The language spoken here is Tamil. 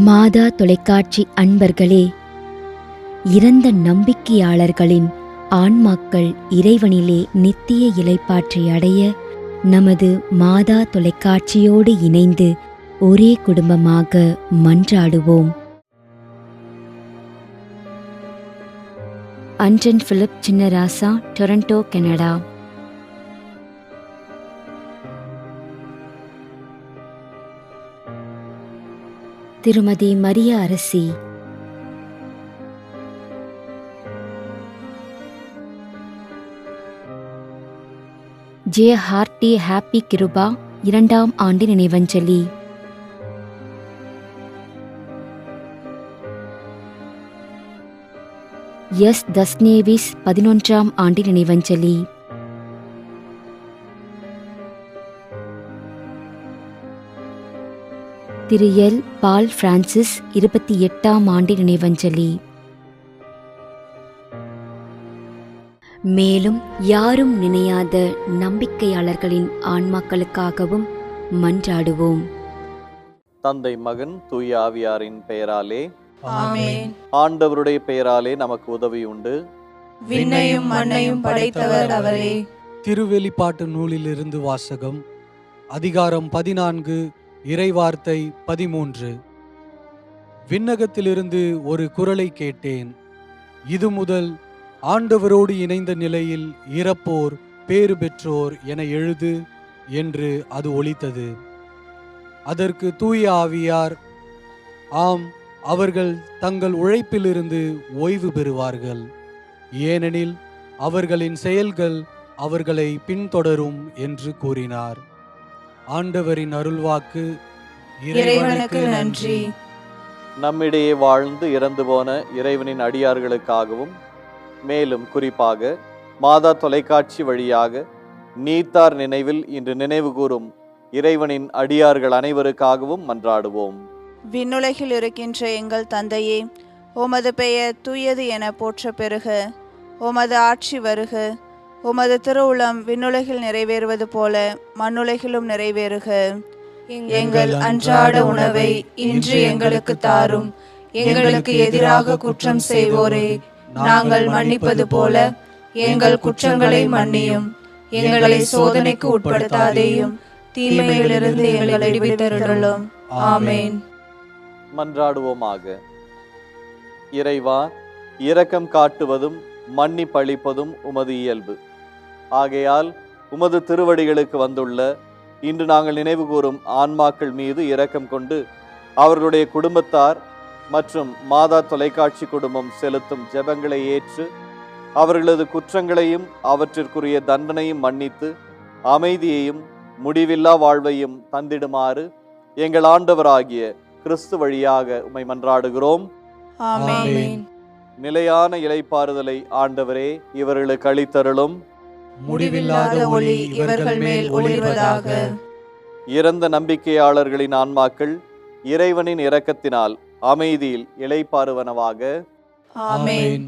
மாதா தொலைக்காட்சி அன்பர்களே, இறந்த நம்பிக்கையாளர்களின் ஆன்மாக்கள் இறைவனிலே நித்திய இளைப்பாற்றை அடைய நமது மாதா தொலைக்காட்சியோடு இணைந்து ஒரே குடும்பமாக மன்றாடுவோம். Anton Philip Chinnarasa, Toronto, Canada. திருமதி Maria Arasi, J Hardy Happy Kiruba 2ஆம் ஆண்டு நினைவஞ்சலி. எஸ் தஸ்னேவிஸ் 11ஆம் ஆண்டு நினைவஞ்சலி. திரு எல் பால் பிரான்சிஸ் 28ஆம் ஆண்டு நினைவஞ்சலி. மேலும் யாரும் நினையாத நம்பிக்கையாளர்களின் ஆன்மாக்களுக்காகவும் மன்றாடுவோம். தந்தை, மகன், தூய ஆவியாரின் பெயராலே ஆமென். ஆண்டவருடைய பெயராலே நமக்கு உதவி உண்டு. விண்ணையும் மண்ணையும் படைத்தவர் அவரே. திருவெளிப்பாட்டு நூலிலிருந்து வாசகம். அதிகாரம் 14, இறைவார்த்தை 13. விண்ணகத்திலிருந்து ஒரு குரலை கேட்டேன். இது முதல் ஆண்டவரோடு இணைந்த நிலையில் இறப்போர் பேறு பெற்றோர் என எழுது என்று அது ஒலித்தது. அதற்கு தூய ஆவியார், ஆம், அவர்கள் தங்கள் உழைப்பிலிருந்து ஓய்வு பெறுவார்கள், ஏனெனில் அவர்களின் செயல்கள் அவர்களை பின்தொடரும் என்று கூறினார். ஆண்டவரின் அருள்வாக்கு. இறைவனுக்கு நன்றி. நம்மிடையே வாழ்ந்து இறந்து போன இறைவனின் அடியார்களுக்காகவும், மேலும் குறிப்பாக மாதா தொலைக்காட்சி வழியாக நீத்தார் நினைவில் இன்று நினைவு கூறும் இறைவனின் அடியார்கள் அனைவருக்காகவும் மன்றாடுவோம். விண்ணுலகில் இருக்கின்ற எங்கள் தந்தையே, உமது பெயர் தூயது என போற்ற பெறுக. உமது ஆட்சி வருக. உமது திருவுளம் விண்ணுலகில் நிறைவேறுவது போல மண்ணுலகிலும் நிறைவேறுக. எங்கள் அன்றாட உணவை இன்று எங்களுக்கு தாரும். எங்களுக்கு எதிராக குற்றம் செய்வோரே நாங்கள் மன்னிப்பது போல எங்கள் குற்றங்களை மன்னியும். எங்களை சோதனைக்கு உட்படுத்தாதேயும், தீமையிலிருந்து எங்களை விடுவித்தருளும். ஆமென். மன்றாடுவோமாக. இறைவா, இரக்கம் காட்டுவதும் மன்னிப்பளிப்பதும் உமது இயல்பு. ஆகையால் உமது திருவடிகளுக்கு வந்துள்ள இன்று நாங்கள் நினைவு கூறும் ஆன்மாக்கள் மீது இரக்கம் கொண்டு அவர்களுடைய குடும்பத்தார் மற்றும் மாதா தொலைக்காட்சி குடும்பம் செலுத்தும் ஜெபங்களை ஏற்று அவர்களது குற்றங்களையும் அவற்றிற்குரிய தண்டனையும் மன்னித்து அமைதியையும் முடிவில்லா வாழ்வையும் தந்திடுமாறு எங்கள் ஆண்டவராகிய கிறிஸ்து வழியாக உம்மை மன்றாடுகிறோம். ஆமென். நிலையான இளைப்பாறுதலை ஆண்டவரே இவர்களுக்கு அளித்தருளும். முடிவில்லாத ஒளி இவர்கள் மேல் ஒளிர்வதாக. இறந்த நம்பிக்கையாளர்களின் ஆன்மாக்கள் இறைவனின் இரக்கத்தினால் அமைதியில் இளைப்பாறுவனவாக. ஆமென்.